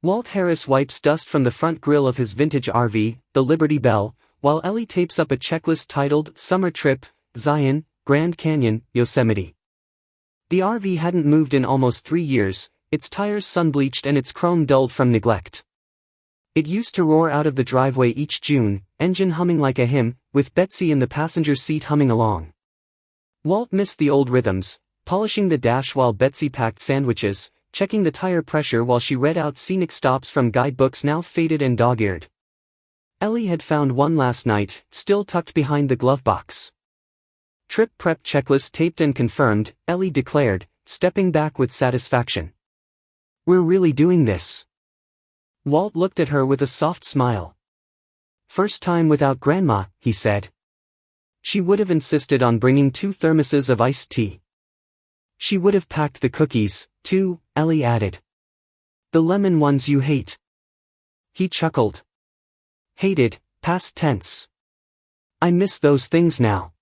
Walt Harris wipes dust from the front grille of his vintage RV, the Liberty Belle, while Ellie tapes up a checklist titled Summer Trip, Zion, Grand Canyon, Yosemite. The RV hadn't moved in almost 3 years, its tires sun-bleached and its chrome dulled from neglect. It used to roar out of the driveway each June, engine humming like a hymn, with Betsy in the passenger seat humming along. Walt missed the old rhythms, polishing the dash while Betsy packed sandwiches, checking the tire pressure while she read out scenic stops from guidebooks now faded and dog-eared. Ellie had found one last night, still tucked behind the glove box. Trip prep checklist taped and confirmed, Ellie declared, stepping back with satisfaction. "We're really doing this." Walt looked at her with a soft smile. "First time without Grandma," he said. "She would have insisted on bringing 2 thermoses of iced tea. She would have packed the cookies, too," Ellie added. "The lemon ones you hate." He chuckled. "Hated, past tense. I miss those things now."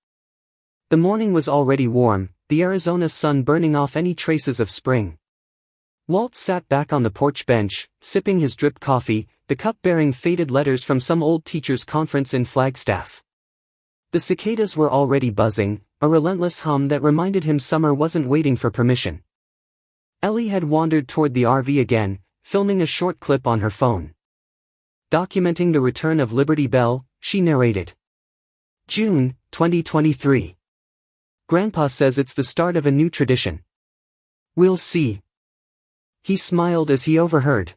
The morning was already warm, the Arizona sun burning off any traces of spring. Walt sat back on the porch bench, sipping his drip coffee, the cup bearing faded letters from some old teachers' conference in Flagstaff. The cicadas were already buzzing, a relentless hum that reminded him summer wasn't waiting for permission. Ellie had wandered toward the RV again, filming a short clip on her phone. Documenting the return of Liberty Belle, she narrated. June, 2023. Grandpa says it's the start of a new tradition. We'll see. He smiled as he overheard.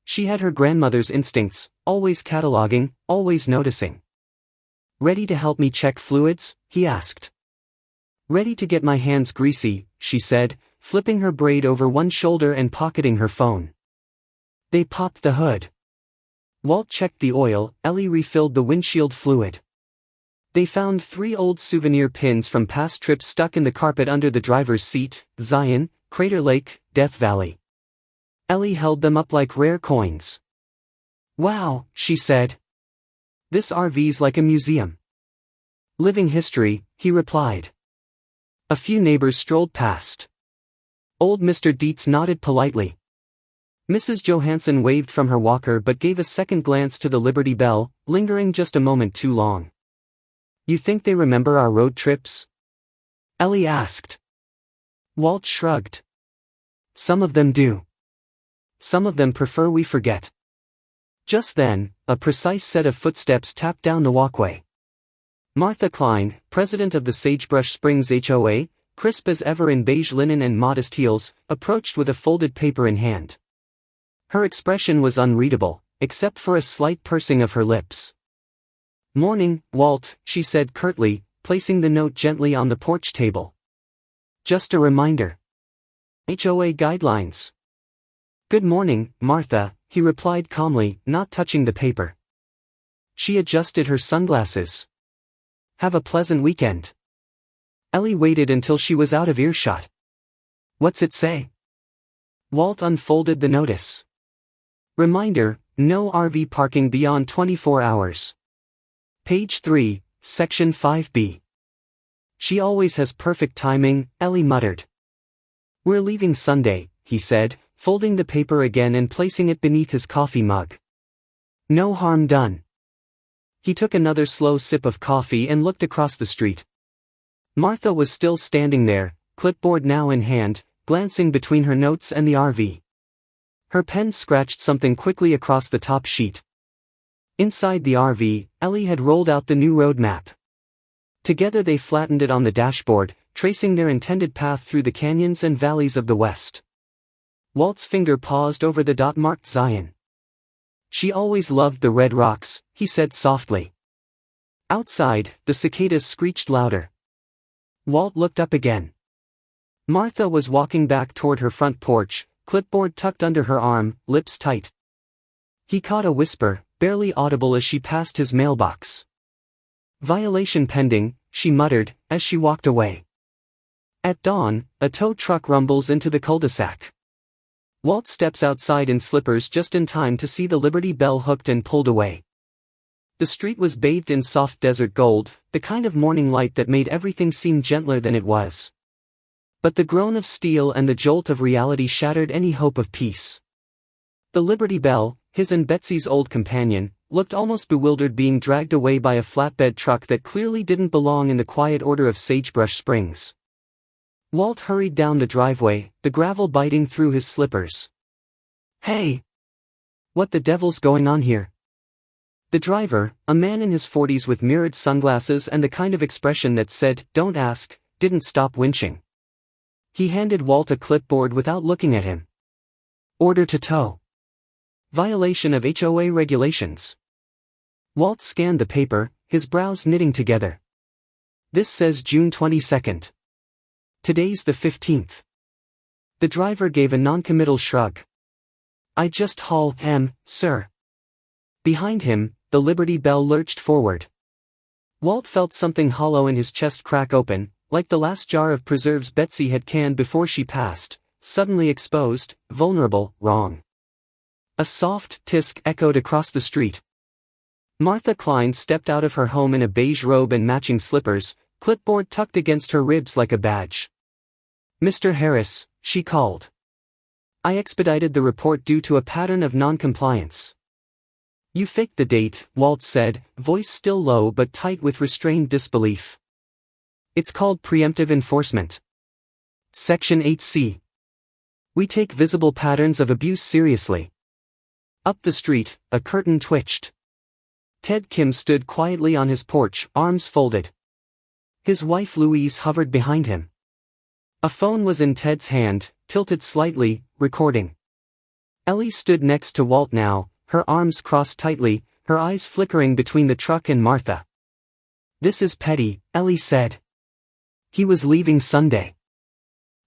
She had her grandmother's instincts, always cataloging, always noticing. "Ready to help me check fluids?" he asked. "Ready to get my hands greasy," she said, flipping her braid over one shoulder and pocketing her phone. They popped the hood. Walt checked the oil, Ellie refilled the windshield fluid. They found 3 old souvenir pins from past trips stuck in the carpet under the driver's seat: Zion, Crater Lake, Death Valley. Ellie held them up like rare coins. "Wow," she said. "This RV's like a museum." "Living history," he replied. A few neighbors strolled past. Old Mr. Dietz nodded politely. Mrs. Johansson waved from her walker but gave a second glance to the Liberty Belle, lingering just a moment too long. "You think they remember our road trips?" Ellie asked. Walt shrugged. "Some of them do. Some of them prefer we forget." Just then, a precise set of footsteps tapped down the walkway. Martha Klein, president of the Sagebrush Springs HOA, crisp as ever in beige linen and modest heels, approached with a folded paper in hand. Her expression was unreadable, except for a slight pursing of her lips. "Morning, Walt," she said curtly, placing the note gently on the porch table. "Just a reminder. HOA guidelines." "Good morning, Martha," he replied calmly, not touching the paper. She adjusted her sunglasses. "Have a pleasant weekend." Ellie waited until she was out of earshot. "What's it say?" Walt unfolded the notice. "Reminder, no RV parking beyond 24 hours. Page 3, Section 5B. She always has perfect timing," Ellie muttered. "We're leaving Sunday," he said, folding the paper again and placing it beneath his coffee mug. "No harm done." He took another slow sip of coffee and looked across the street. Martha was still standing there, clipboard now in hand, glancing between her notes and the RV. Her pen scratched something quickly across the top sheet. Inside the RV, Ellie had rolled out the new road map. Together they flattened it on the dashboard, tracing their intended path through the canyons and valleys of the West. Walt's finger paused over the dot marked Zion. "She always loved the red rocks," he said softly. Outside, the cicadas screeched louder. Walt looked up again. Martha was walking back toward her front porch, clipboard tucked under her arm, lips tight. He caught a whisper, barely audible as she passed his mailbox. "Violation pending," she muttered, as she walked away. At dawn, a tow truck rumbles into the cul-de-sac. Walt steps outside in slippers just in time to see the Liberty Belle hooked and pulled away. The street was bathed in soft desert gold, the kind of morning light that made everything seem gentler than it was. But the groan of steel and the jolt of reality shattered any hope of peace. The Liberty Bell, his and Betsy's old companion, looked almost bewildered being dragged away by a flatbed truck that clearly didn't belong in the quiet order of Sagebrush Springs. Walt hurried down the driveway, the gravel biting through his slippers. "Hey! What the devil's going on here?" The driver, a man in his 40s with mirrored sunglasses and the kind of expression that said, "Don't ask," didn't stop winching. He handed Walt a clipboard without looking at him. "Order to tow. Violation of HOA regulations." Walt scanned the paper, his brows knitting together. "This says June 22nd. Today's the 15th. The driver gave a noncommittal shrug. "I just haul them, sir." Behind him, the Liberty Bell lurched forward. Walt felt something hollow in his chest crack open, like the last jar of preserves Betsy had canned before she passed, suddenly exposed, vulnerable, wrong. A soft tisk echoed across the street. Martha Klein stepped out of her home in a beige robe and matching slippers, clipboard tucked against her ribs like a badge. "Mr. Harris," she called. "I expedited the report due to a pattern of non-compliance." "You faked the date," Walt said, voice still low but tight with restrained disbelief. "It's called preemptive enforcement. Section 8C. We take visible patterns of abuse seriously." Up the street, a curtain twitched. Ted Kim stood quietly on his porch, arms folded. His wife Louise hovered behind him. A phone was in Ted's hand, tilted slightly, recording. Ellie stood next to Walt now, her arms crossed tightly, her eyes flickering between the truck and Martha. "This is petty," Ellie said. "He was leaving Sunday."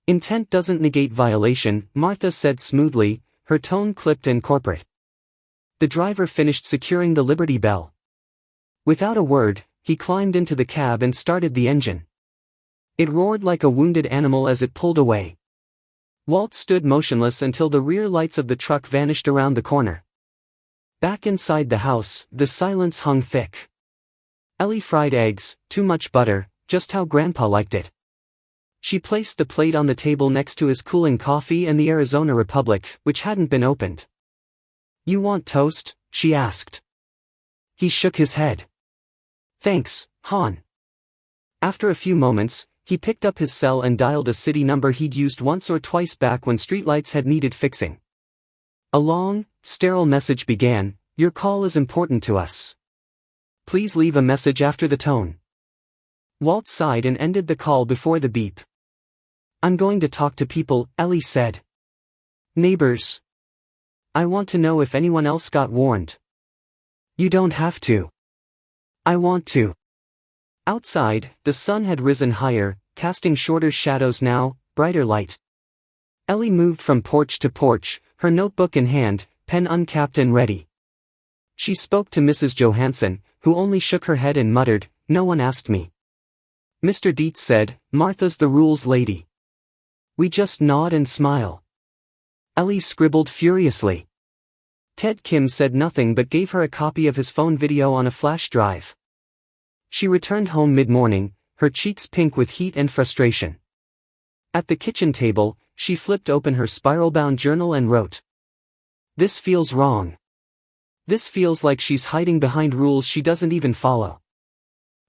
"Intent doesn't negate violation," Martha said smoothly, her tone clipped and corporate. The driver finished securing the Liberty Bell. Without a word, he climbed into the cab and started the engine. It roared like a wounded animal as it pulled away. Walt stood motionless until the rear lights of the truck vanished around the corner. Back inside the house, the silence hung thick. Ellie fried eggs, too much butter, just how Grandpa liked it. She placed the plate on the table next to his cooling coffee and the Arizona Republic, which hadn't been opened. "You want toast?" she asked. He shook his head. "Thanks, hon." After a few moments, he picked up his cell and dialed a city number he'd used once or twice back when streetlights had needed fixing. A long, sterile message began, "Your call is important to us. Please leave a message after the tone." Walt sighed and ended the call before the beep. "I'm going to talk to people," Ellie said. "Neighbors. I want to know if anyone else got warned." "You don't have to." "I want to." Outside, the sun had risen higher, casting shorter shadows now, brighter light. Ellie moved from porch to porch, her notebook in hand, pen uncapped and ready. She spoke to Mrs. Johansson, who only shook her head and muttered, "No one asked me." Mr. Dietz said, "Martha's the rules lady. We just nod and smile." Ellie scribbled furiously. Ted Kim said nothing but gave her a copy of his phone video on a flash drive. She returned home mid-morning, her cheeks pink with heat and frustration. At the kitchen table, she flipped open her spiral-bound journal and wrote, "This feels wrong. This feels like she's hiding behind rules she doesn't even follow."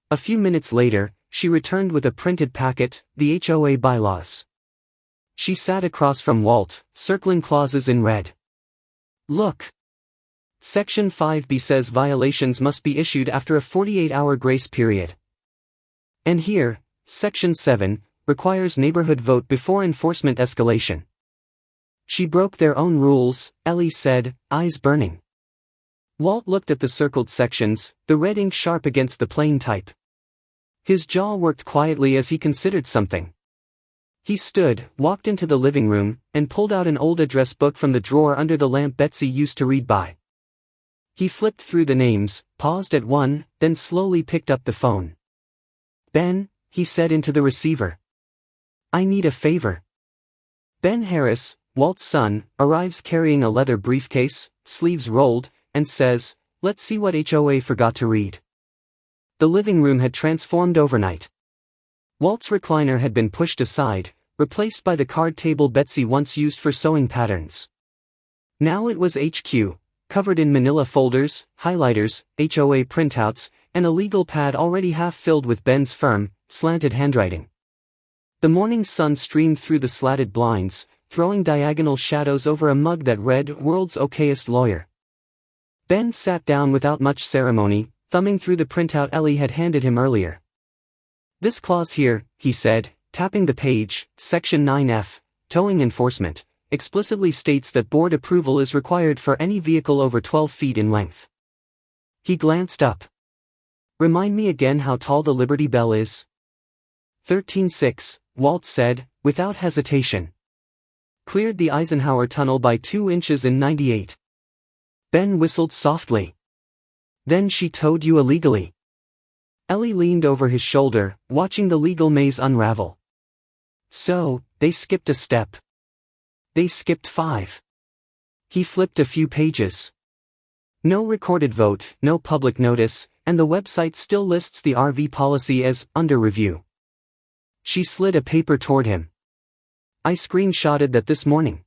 A few minutes later, she returned with a printed packet, the HOA bylaws. She sat across from Walt, circling clauses in red. "Look. Section 5B says violations must be issued after a 48-hour grace period. And here, Section 7, requires neighborhood vote before enforcement escalation." She broke their own rules, Ellie said, eyes burning. Walt looked at the circled sections, the red ink sharp against the plain type. His jaw worked quietly as he considered something. He stood, walked into the living room, and pulled out an old address book from the drawer under the lamp Betsy used to read by. He flipped through the names, paused at one, then slowly picked up the phone. "Ben," he said into the receiver. "I need a favor." Ben Harris, Walt's son, arrives carrying a leather briefcase, sleeves rolled, and says, "Let's see what HOA forgot to read." The living room had transformed overnight. Walt's recliner had been pushed aside, replaced by the card table Betsy once used for sewing patterns. Now it was HQ, covered in manila folders, highlighters, HOA printouts, and a legal pad already half filled with Ben's firm, slanted handwriting. The morning sun streamed through the slatted blinds, throwing diagonal shadows over a mug that read, "World's Okayest Lawyer." Ben sat down without much ceremony, thumbing through the printout Ellie had handed him earlier. "This clause here," he said, tapping the page, Section 9F, Towing Enforcement, explicitly states that board approval is required for any vehicle over 12 feet in length. He glanced up. "Remind me again how tall the Liberty Bell is?" 13.6, Walt said, without hesitation. "Cleared the Eisenhower Tunnel by 2 inches in 98. Ben whistled softly. "Then she towed you illegally." Ellie leaned over his shoulder, watching the legal maze unravel. "So, they skipped a step. They skipped 5. He flipped a few pages. No recorded vote, no public notice, and the website still lists the RV policy as under review. She slid a paper toward him. "I screenshotted that this morning.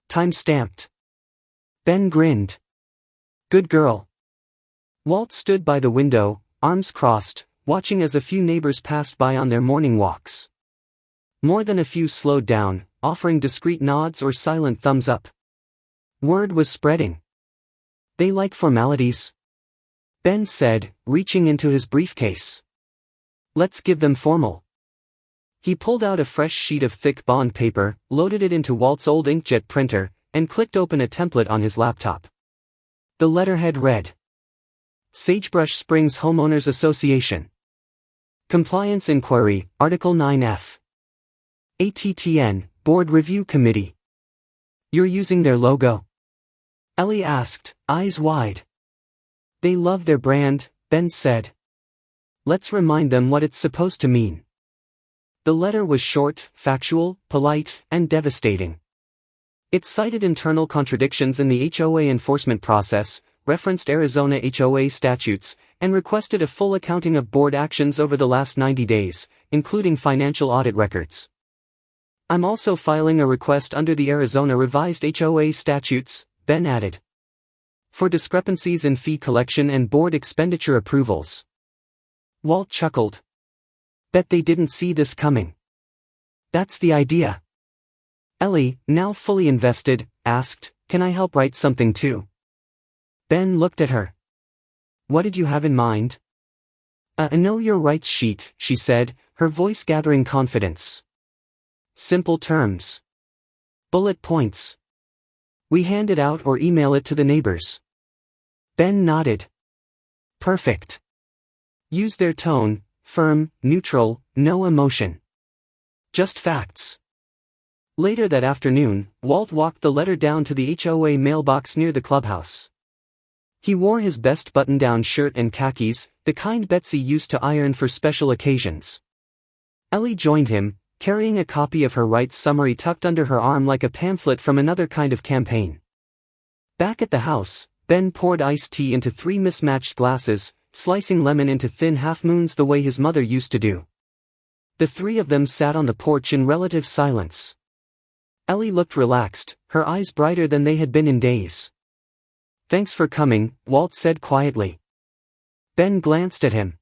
Time-stamped." Ben grinned. "Good girl." Walt stood by the window, arms crossed, watching as a few neighbors passed by on their morning walks. More than a few slowed down, offering discreet nods or silent thumbs up. Word was spreading. "They like formalities," Ben said, reaching into his briefcase. "Let's give them formal." He pulled out a fresh sheet of thick bond paper, loaded it into Walt's old inkjet printer, and clicked open a template on his laptop. The letterhead read: Sagebrush Springs Homeowners Association. Compliance Inquiry, Article 9F. ATTN, Board Review Committee. "You're using their logo?" Ellie asked, eyes wide. "They love their brand," Ben said. "Let's remind them what it's supposed to mean." The letter was short, factual, polite, and devastating. It cited internal contradictions in the HOA enforcement process, referenced Arizona HOA statutes, and requested a full accounting of board actions over the last 90 days, including financial audit records. "I'm also filing a request under the Arizona revised HOA statutes," Ben added, "for discrepancies in fee collection and board expenditure approvals." Walt chuckled. "Bet they didn't see this coming." "That's the idea." Ellie, now fully invested, asked, "Can I help write something too?" Ben looked at her. "What did you have in mind?" "A know your rights sheet," she said, her voice gathering confidence. "Simple terms. Bullet points. We hand it out or email it to the neighbors." Ben nodded. "Perfect. Use their tone, firm, neutral, no emotion. Just facts." Later that afternoon, Walt walked the letter down to the HOA mailbox near the clubhouse. He wore his best button-down shirt and khakis, the kind Betsy used to iron for special occasions. Ellie joined him, carrying a copy of her rights summary tucked under her arm like a pamphlet from another kind of campaign. Back at the house, Ben poured iced tea into 3 mismatched glasses, slicing lemon into thin half-moons the way his mother used to do. The 3 of them sat on the porch in relative silence. Ellie looked relaxed, her eyes brighter than they had been in days. "Thanks for coming," Walt said quietly. Ben glanced at him.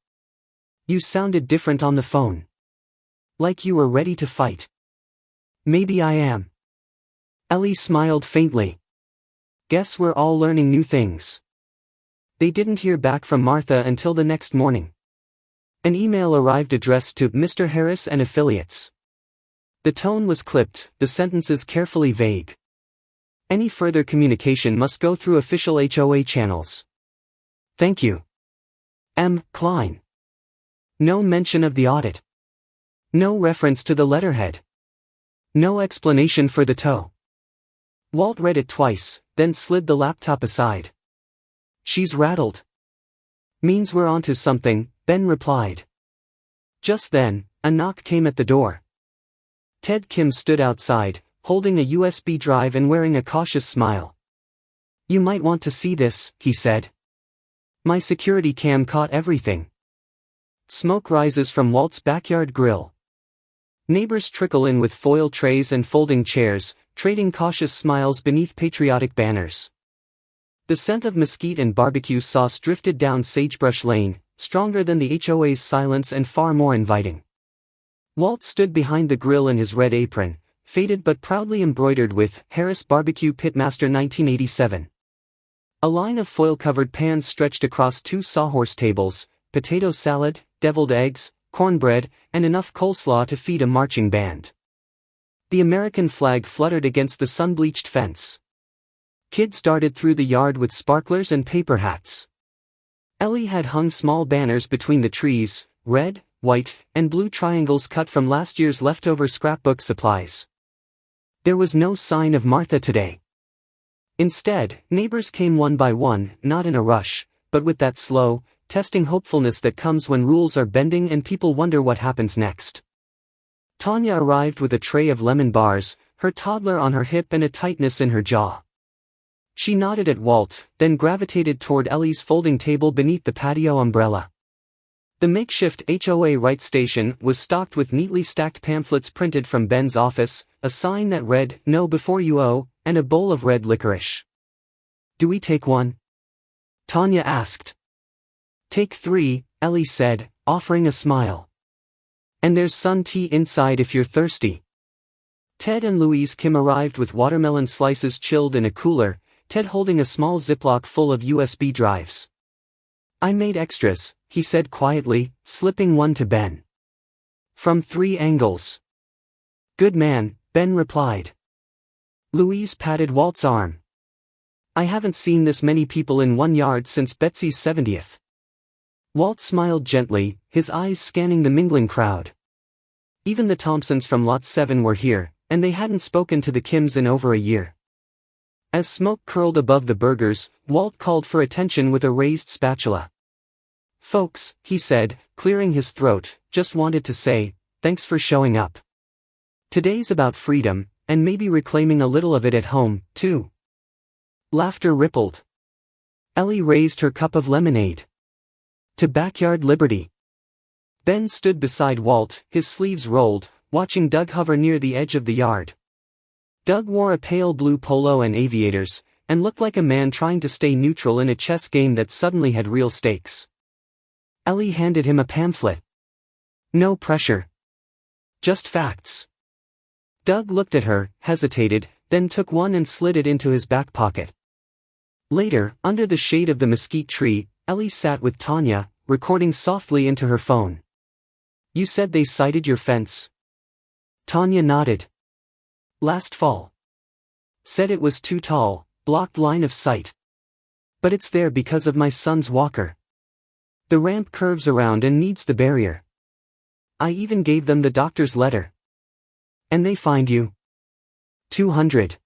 "You sounded different on the phone. Like you were ready to fight." "Maybe I am." Ellie smiled faintly. "Guess we're all learning new things." They didn't hear back from Martha until the next morning. An email arrived addressed to Mr. Harris and Affiliates. The tone was clipped, the sentences carefully vague. Any further communication must go through official HOA channels. "Thank you. M. Klein." No mention of the audit. No reference to the letterhead. No explanation for the tow. Walt read it twice, then slid the laptop aside. "She's rattled." "Means we're onto something," Ben replied. Just then, a knock came at the door. Ted Kim stood outside, holding a USB drive and wearing a cautious smile. "You might want to see this," he said. "My security cam caught everything." Smoke rises from Walt's backyard grill. Neighbors trickle in with foil trays and folding chairs, trading cautious smiles beneath patriotic banners. The scent of mesquite and barbecue sauce drifted down Sagebrush Lane, stronger than the HOA's silence and far more inviting. Walt stood behind the grill in his red apron, faded but proudly embroidered with Harris Barbecue Pitmaster 1987. A line of foil-covered pans stretched across two sawhorse tables, potato salad, deviled eggs, cornbread, and enough coleslaw to feed a marching band. The American flag fluttered against the sun-bleached fence. Kids darted through the yard with sparklers and paper hats. Ellie had hung small banners between the trees, red, white, and blue triangles cut from last year's leftover scrapbook supplies. There was no sign of Martha today. Instead, neighbors came one by one, not in a rush, but with that slow, testing hopefulness that comes when rules are bending and people wonder what happens next. Tanya arrived with a tray of lemon bars, her toddler on her hip and a tightness in her jaw. She nodded at Walt, then gravitated toward Ellie's folding table beneath the patio umbrella. The makeshift HOA Right station was stocked with neatly stacked pamphlets printed from Ben's office, a sign that read, "No before you owe," and a bowl of red licorice. "Do we take one?" Tanya asked. "Take 3, Ellie said, offering a smile. "And there's sun tea inside if you're thirsty." Ted and Louise Kim arrived with watermelon slices chilled in a cooler, Ted holding a small Ziploc full of USB drives. "I made extras," he said quietly, slipping one to Ben. "From 3 angles." "Good man," Ben replied. Louise patted Walt's arm. "I haven't seen this many people in one yard since Betsy's 70th. Walt smiled gently, his eyes scanning the mingling crowd. Even the Thompsons from Lot 7 were here, and they hadn't spoken to the Kims in over a year. As smoke curled above the burgers, Walt called for attention with a raised spatula. "Folks," he said, clearing his throat, "just wanted to say, thanks for showing up. Today's about freedom, and maybe reclaiming a little of it at home, too." Laughter rippled. Ellie raised her cup of lemonade. "To backyard liberty." Ben stood beside Walt, his sleeves rolled, watching Doug hover near the edge of the yard. Doug wore a pale blue polo and aviators, and looked like a man trying to stay neutral in a chess game that suddenly had real stakes. Ellie handed him a pamphlet. "No pressure. Just facts." Doug looked at her, hesitated, then took one and slid it into his back pocket. Later, under the shade of the mesquite tree, Ellie sat with Tanya, recording softly into her phone. "You said they cited your fence?" Tanya nodded. "Last fall. Said it was too tall, blocked line of sight. But it's there because of my son's walker. The ramp curves around and needs the barrier. I even gave them the doctor's letter." "And they fined you?" $200.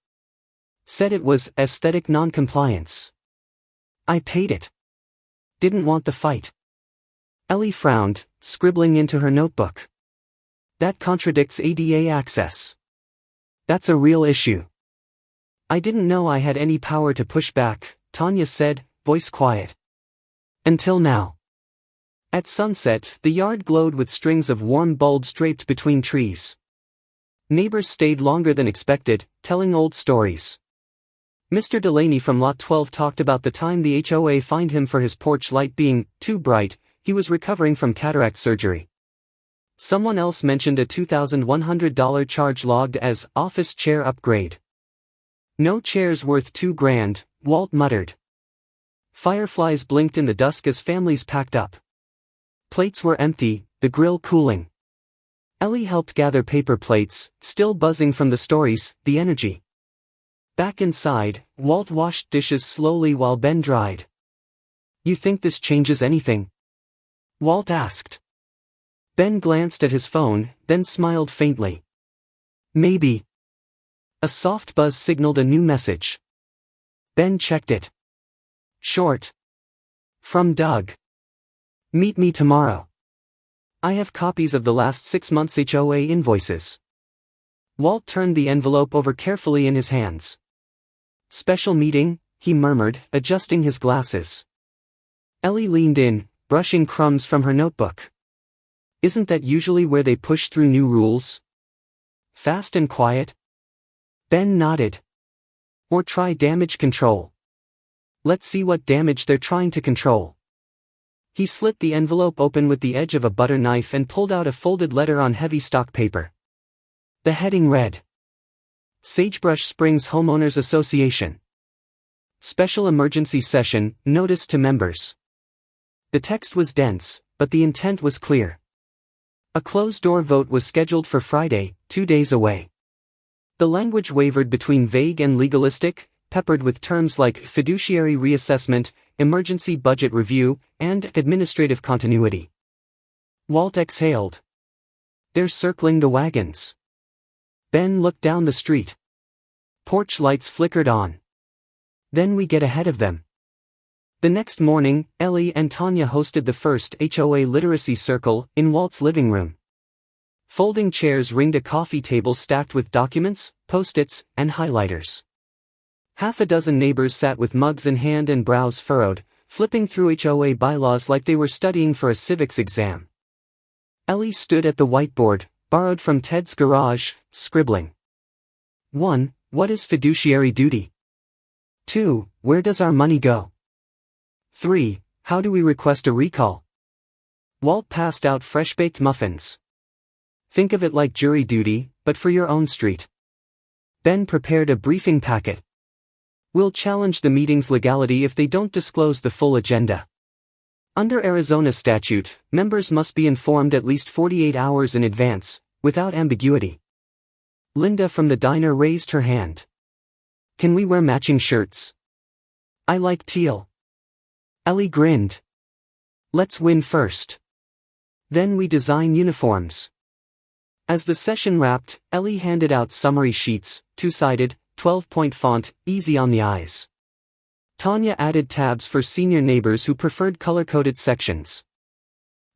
Said it was aesthetic non-compliance. I paid it. Didn't want the fight." Ellie frowned, scribbling into her notebook. "That contradicts ADA access. That's a real issue." "I didn't know I had any power to push back," Tanya said, voice quiet. "Until now." At sunset, the yard glowed with strings of warm bulbs draped between trees. Neighbors stayed longer than expected, telling old stories. Mr. Delaney from Lot 12 talked about the time the HOA fined him for his porch light being too bright. He was recovering from cataract surgery. Someone else mentioned a $2,100 charge logged as office chair upgrade. "No chair's worth $2,000, Walt muttered. Fireflies blinked in the dusk as families packed up. Plates were empty, the grill cooling. Ellie helped gather paper plates, still buzzing from the stories, the energy. Back inside, Walt washed dishes slowly while Ben dried. "You think this changes anything?" Walt asked. Ben glanced at his phone, then smiled faintly. "Maybe." A soft buzz signaled a new message. Ben checked it. Short. From Doug. "Meet me tomorrow. I have copies of the last 6 months' HOA invoices." Walt turned the envelope over carefully in his hands. "Special meeting," he murmured, adjusting his glasses. Ellie leaned in, brushing crumbs from her notebook. "Isn't that usually where they push through new rules? Fast and quiet?" Ben nodded. Or try damage control. Let's see what damage they're trying to control. He slit the envelope open with the edge of a butter knife and pulled out a folded letter on heavy stock paper. The heading read: Sagebrush Springs Homeowners Association. Special Emergency Session, Notice to Members. The text was dense, but the intent was clear. A closed-door vote was scheduled for Friday, 2 days away. The language wavered between vague and legalistic, peppered with terms like fiduciary reassessment, emergency budget review, and administrative continuity. Walt exhaled. They're circling the wagons. Ben looked down the street. Porch lights flickered on. Then we get ahead of them. The next morning, Ellie and Tanya hosted the first HOA literacy circle in Walt's living room. Folding chairs ringed a coffee table stacked with documents, post-its, and highlighters. Half a dozen neighbors sat with mugs in hand and brows furrowed, flipping through HOA bylaws like they were studying for a civics exam. Ellie stood at the whiteboard, borrowed from Ted's garage, scribbling. 1. What is fiduciary duty? 2. Where does our money go? 3. How do we request a recall? Walt passed out fresh-baked muffins. Think of it like jury duty, but for your own street. Ben prepared a briefing packet. We'll challenge the meeting's legality if they don't disclose the full agenda. Under Arizona statute, members must be informed at least 48 hours in advance, without ambiguity. Linda from the diner raised her hand. Can we wear matching shirts? I like teal. Ellie grinned. Let's win first. Then we design uniforms. As the session wrapped, Ellie handed out summary sheets, 2-sided, 12-point font, easy on the eyes. Tanya added tabs for senior neighbors who preferred color-coded sections.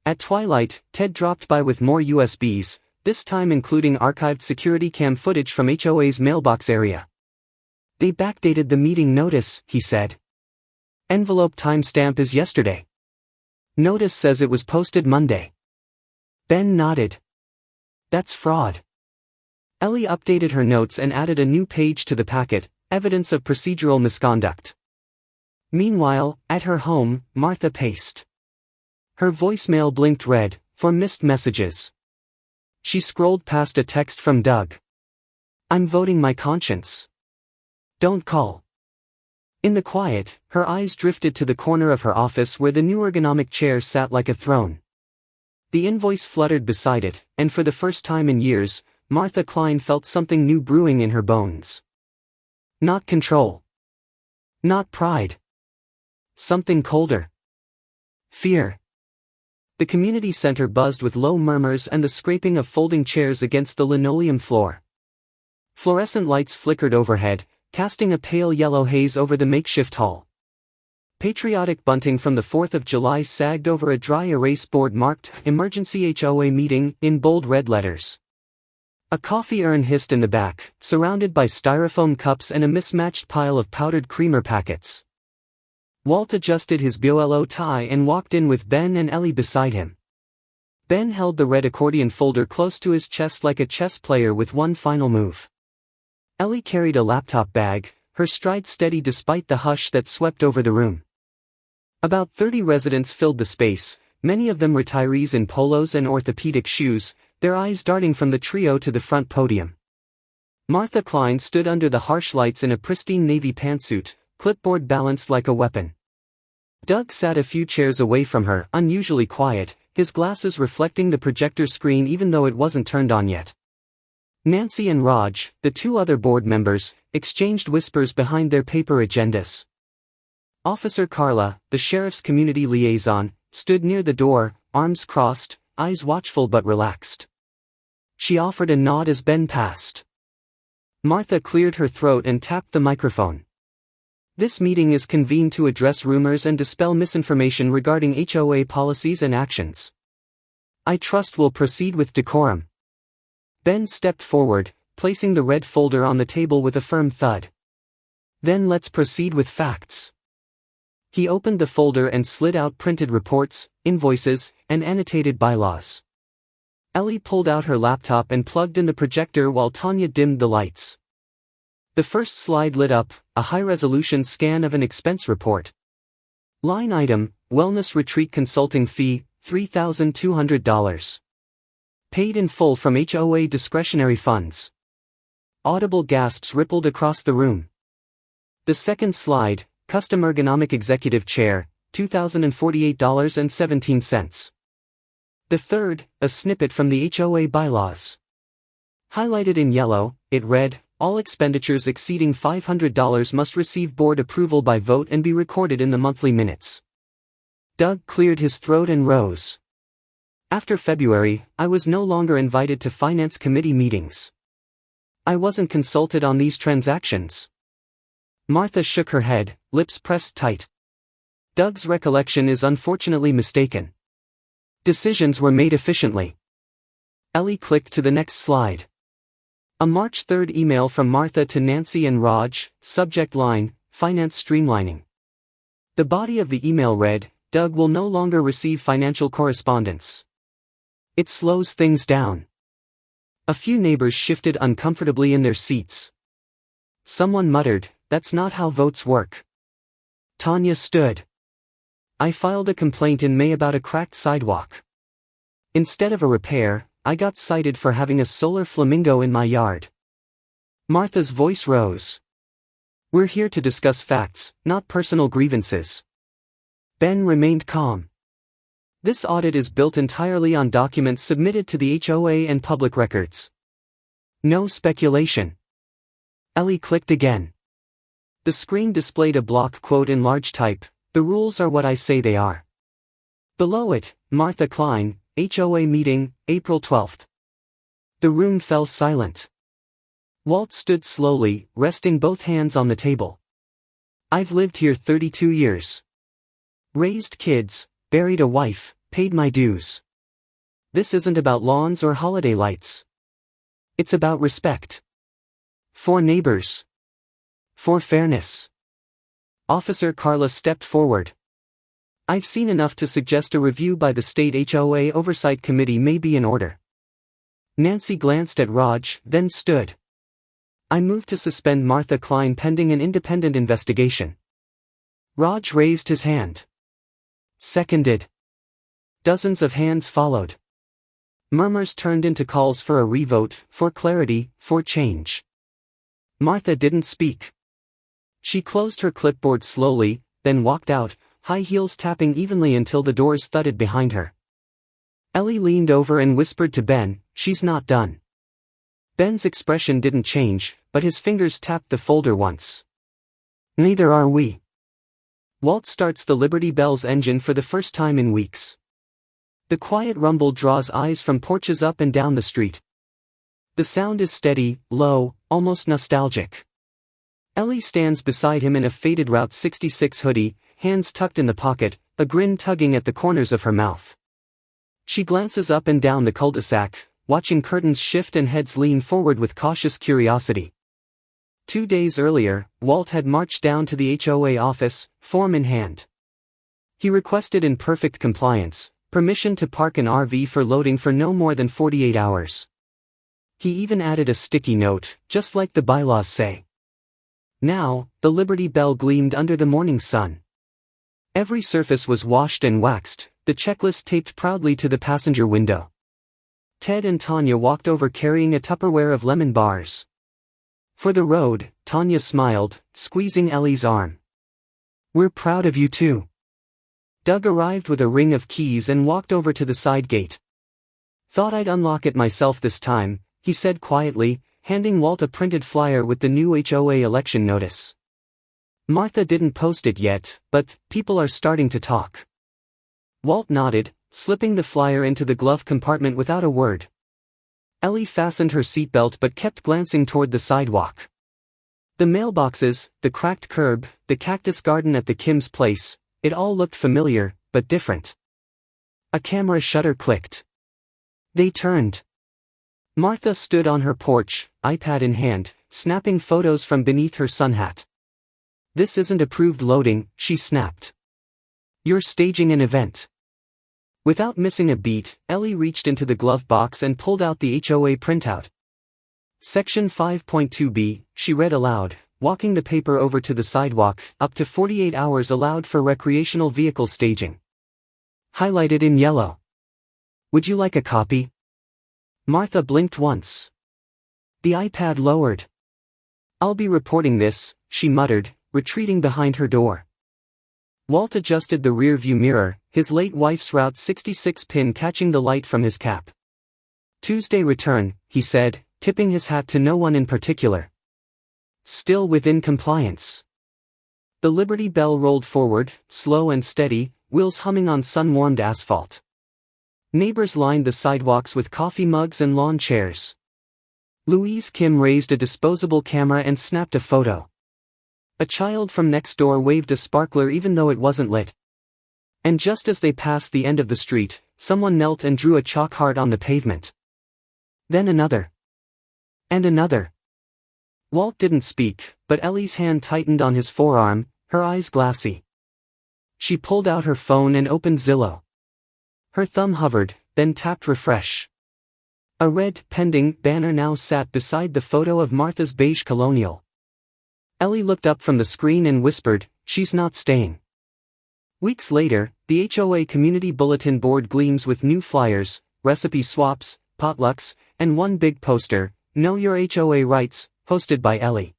At twilight, Ted dropped by with more USBs, this time including archived security cam footage from HOA's mailbox area. They backdated the meeting notice, he said. Envelope timestamp is yesterday. Notice says it was posted Monday. Ben nodded. That's fraud. Ellie updated her notes and added a new page to the packet, evidence of procedural misconduct. Meanwhile, at her home, Martha paced. Her voicemail blinked red, for missed messages. She scrolled past a text from Doug. I'm voting my conscience. Don't call. In the quiet, her eyes drifted to the corner of her office where the new ergonomic chair sat like a throne. The invoice fluttered beside it, and for the first time in years, Martha Klein felt something new brewing in her bones. Not control. Not pride. Something colder. Fear. The community center buzzed with low murmurs and the scraping of folding chairs against the linoleum floor. Fluorescent lights flickered overhead, casting a pale yellow haze over the makeshift hall. Patriotic bunting from the 4th of July sagged over a dry erase board marked Emergency HOA Meeting in bold red letters. A coffee urn hissed in the back, surrounded by styrofoam cups and a mismatched pile of powdered creamer packets. Walt adjusted his BOLO tie and walked in with Ben and Ellie beside him. Ben held the red accordion folder close to his chest like a chess player with one final move. Ellie carried a laptop bag, her stride steady despite the hush that swept over the room. About 30 residents filled the space, many of them retirees in polos and orthopedic shoes, their eyes darting from the trio to the front podium. Martha Klein stood under the harsh lights in a pristine navy pantsuit, clipboard balanced like a weapon. Doug sat a few chairs away from her, unusually quiet, his glasses reflecting the projector screen even though it wasn't turned on yet. Nancy and Raj, the two other board members, exchanged whispers behind their paper agendas. Officer Carla, the sheriff's community liaison, stood near the door, arms crossed, eyes watchful but relaxed. She offered a nod as Ben passed. Martha cleared her throat and tapped the microphone. This meeting is convened to address rumors and dispel misinformation regarding HOA policies and actions. I trust we'll proceed with decorum. Ben stepped forward, placing the red folder on the table with a firm thud. Then let's proceed with facts. He opened the folder and slid out printed reports, invoices, and annotated bylaws. Ellie pulled out her laptop and plugged in the projector while Tanya dimmed the lights. The first slide lit up, a high-resolution scan of an expense report. Line item, Wellness Retreat Consulting Fee, $3,200. Paid in full from HOA discretionary funds. Audible gasps rippled across the room. The second slide, Custom Ergonomic Executive Chair, $2,048.17. The third, a snippet from the HOA bylaws. Highlighted in yellow, it read, all expenditures exceeding $500 must receive board approval by vote and be recorded in the monthly minutes. Doug cleared his throat and rose. After February, I was no longer invited to finance committee meetings. I wasn't consulted on these transactions. Martha shook her head, lips pressed tight. Doug's recollection is unfortunately mistaken. Decisions were made efficiently. Ellie clicked to the next slide. A March 3 email from Martha to Nancy and Raj, subject line, Finance Streamlining. The body of the email read, Doug will no longer receive financial correspondence. It slows things down. A few neighbors shifted uncomfortably in their seats. Someone muttered, that's not how votes work. Tanya stood. I filed a complaint in May about a cracked sidewalk. Instead of a repair, I got cited for having a solar flamingo in my yard. Martha's voice rose. We're here to discuss facts, not personal grievances. Ben remained calm. This audit is built entirely on documents submitted to the HOA and public records. No speculation. Ellie clicked again. The screen displayed a block quote in large type, the rules are what I say they are. Below it, Martha Klein, HOA meeting, April 12. The room fell silent. Walt stood slowly, resting both hands on the table. I've lived here 32 years. Raised kids, buried a wife, paid my dues. This isn't about lawns or holiday lights. It's about respect. For neighbors. For fairness. Officer Carla stepped forward. I've seen enough to suggest a review by the State HOA Oversight Committee may be in order. Nancy glanced at Raj, then stood. I move to suspend Martha Klein pending an independent investigation. Raj raised his hand. Seconded. Dozens of hands followed. Murmurs turned into calls for a revote, for clarity, for change. Martha didn't speak. She closed her clipboard slowly, then walked out, high heels tapping evenly until the doors thudded behind her. Ellie leaned over and whispered to Ben, she's not done. Ben's expression didn't change, but his fingers tapped the folder once. Neither are we. Walt starts the Liberty Bell's engine for the first time in weeks. The quiet rumble draws eyes from porches up and down the street. The sound is steady, low, almost nostalgic. Ellie stands beside him in a faded Route 66 hoodie, hands tucked in the pocket, a grin tugging at the corners of her mouth. She glances up and down the cul-de-sac, watching curtains shift and heads lean forward with cautious curiosity. 2 days earlier, Walt had marched down to the HOA office, form in hand. He requested in perfect compliance, permission to park an RV for loading for no more than 48 hours. He even added a sticky note, just like the bylaws say. Now, the Liberty Bell gleamed under the morning sun. Every surface was washed and waxed, the checklist taped proudly to the passenger window. Ted and Tanya walked over carrying a Tupperware of lemon bars. For the road, Tanya smiled, squeezing Ellie's arm. We're proud of you too. Doug arrived with a ring of keys and walked over to the side gate. Thought I'd unlock it myself this time, he said quietly, handing Walt a printed flyer with the new HOA election notice. Martha didn't post it yet, but people are starting to talk. Walt nodded, slipping the flyer into the glove compartment without a word. Ellie fastened her seatbelt but kept glancing toward the sidewalk. The mailboxes, the cracked curb, the cactus garden at the Kim's place, it all looked familiar, but different. A camera shutter clicked. They turned. Martha stood on her porch, iPad in hand, snapping photos from beneath her sun hat. This isn't approved loading, she snapped. You're staging an event. Without missing a beat, Ellie reached into the glove box and pulled out the HOA printout. Section 5.2b, she read aloud, walking the paper over to the sidewalk, up to 48 hours allowed for recreational vehicle staging. Highlighted in yellow. Would you like a copy? Martha blinked once. The iPad lowered. I'll be reporting this, she muttered, retreating behind her door. Walt adjusted the rear-view mirror, his late wife's Route 66 pin catching the light from his cap. Tuesday return, he said, tipping his hat to no one in particular. Still within compliance. The Liberty Bell rolled forward, slow and steady, wheels humming on sun-warmed asphalt. Neighbors lined the sidewalks with coffee mugs and lawn chairs. Louise Kim raised a disposable camera and snapped a photo. A child from next door waved a sparkler even though it wasn't lit. And just as they passed the end of the street, someone knelt and drew a chalk heart on the pavement. Then another. And another. Walt didn't speak, but Ellie's hand tightened on his forearm, her eyes glassy. She pulled out her phone and opened Zillow. Her thumb hovered, then tapped refresh. A red, pending banner now sat beside the photo of Martha's beige Colonial. Ellie looked up from the screen and whispered, "She's not staying." Weeks later, the HOA community bulletin board gleams with new flyers, recipe swaps, potlucks, and one big poster, "Know Your HOA Rights," posted by Ellie.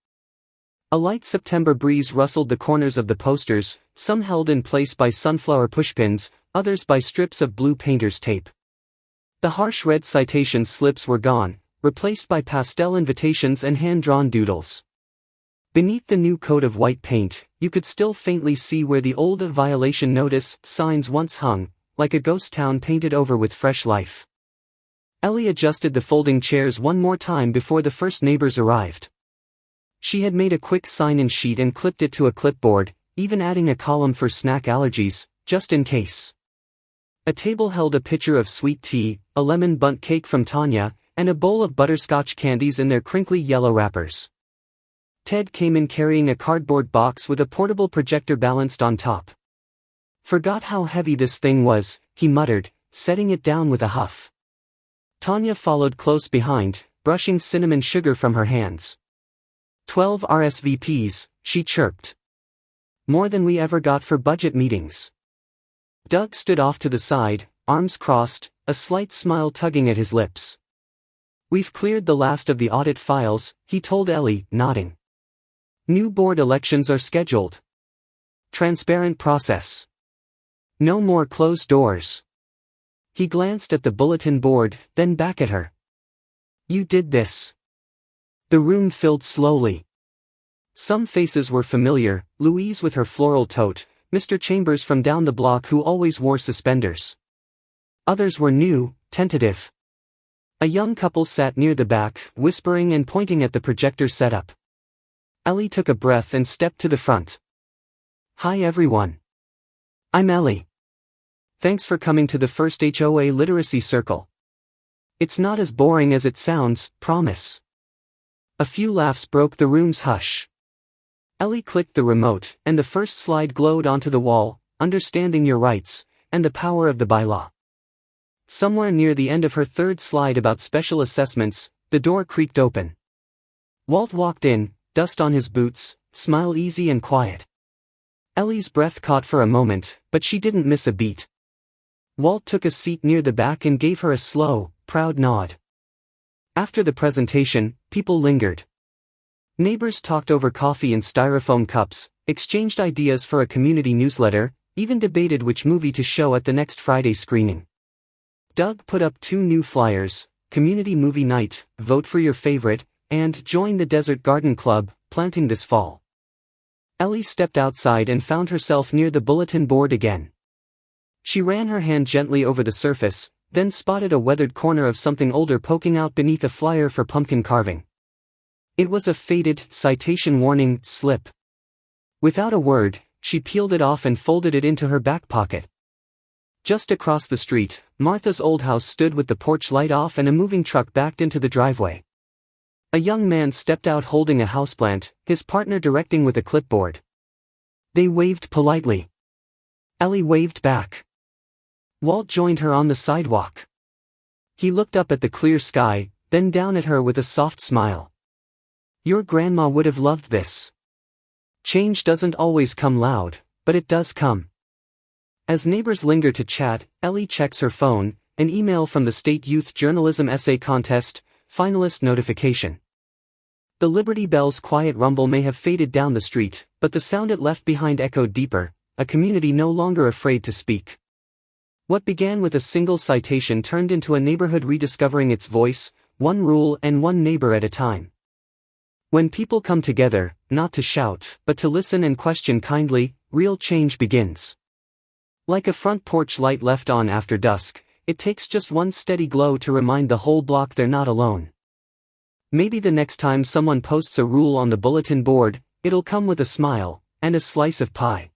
A light September breeze rustled the corners of the posters, some held in place by sunflower pushpins, others by strips of blue painter's tape. The harsh red citation slips were gone, replaced by pastel invitations and hand-drawn doodles. Beneath the new coat of white paint, you could still faintly see where the old violation notice signs once hung, like a ghost town painted over with fresh life. Ellie adjusted the folding chairs one more time before the first neighbors arrived. She had made a quick sign-in sheet and clipped it to a clipboard, even adding a column for snack allergies, just in case. A table held a pitcher of sweet tea, a lemon bundt cake from Tanya, and a bowl of butterscotch candies in their crinkly yellow wrappers. Ted came in carrying a cardboard box with a portable projector balanced on top. "Forgot how heavy this thing was," he muttered, setting it down with a huff. Tanya followed close behind, brushing cinnamon sugar from her hands. 12 RSVPs, she chirped. "More than we ever got for budget meetings." Doug stood off to the side, arms crossed, a slight smile tugging at his lips. "We've cleared the last of the audit files," he told Ellie, nodding. "New board elections are scheduled. Transparent process. No more closed doors." He glanced at the bulletin board, then back at her. "You did this." The room filled slowly. Some faces were familiar, Louise with her floral tote, Mr. Chambers from down the block who always wore suspenders. Others were new, tentative. A young couple sat near the back, whispering and pointing at the projector setup. Ellie took a breath and stepped to the front. "Hi everyone. I'm Ellie. Thanks for coming to the first HOA Literacy Circle. It's not as boring as it sounds, promise." A few laughs broke the room's hush. Ellie clicked the remote, and the first slide glowed onto the wall, "Understanding Your Rights, and the Power of the Bylaw." Somewhere near the end of her third slide about special assessments, the door creaked open. Walt walked in, dust on his boots, smile easy and quiet. Ellie's breath caught for a moment, but she didn't miss a beat. Walt took a seat near the back and gave her a slow, proud nod. After the presentation, people lingered. Neighbors talked over coffee in styrofoam cups, exchanged ideas for a community newsletter, even debated which movie to show at the next Friday screening. Doug put up 2 new flyers: Community Movie Night, Vote for Your Favorite, and Join the Desert Garden Club, Planting this Fall. Ellie stepped outside and found herself near the bulletin board again. She ran her hand gently over the surface, then spotted a weathered corner of something older poking out beneath a flyer for pumpkin carving. It was a faded, citation warning slip. Without a word, she peeled it off and folded it into her back pocket. Just across the street, Martha's old house stood with the porch light off and a moving truck backed into the driveway. A young man stepped out holding a houseplant, his partner directing with a clipboard. They waved politely. Ellie waved back. Walt joined her on the sidewalk. He looked up at the clear sky, then down at her with a soft smile. Your grandma would have loved this. Change doesn't always come loud, but it does come. As neighbors linger to chat, Ellie checks her phone, an email from the State Youth Journalism Essay Contest, finalist notification. The Liberty Bell's quiet rumble may have faded down the street, but the sound it left behind echoed deeper, a community no longer afraid to speak. What began with a single citation turned into a neighborhood rediscovering its voice, one rule and one neighbor at a time. When people come together, not to shout, but to listen and question kindly, real change begins. Like a front porch light left on after dusk, it takes just one steady glow to remind the whole block they're not alone. Maybe the next time someone posts a rule on the bulletin board, it'll come with a smile and a slice of pie.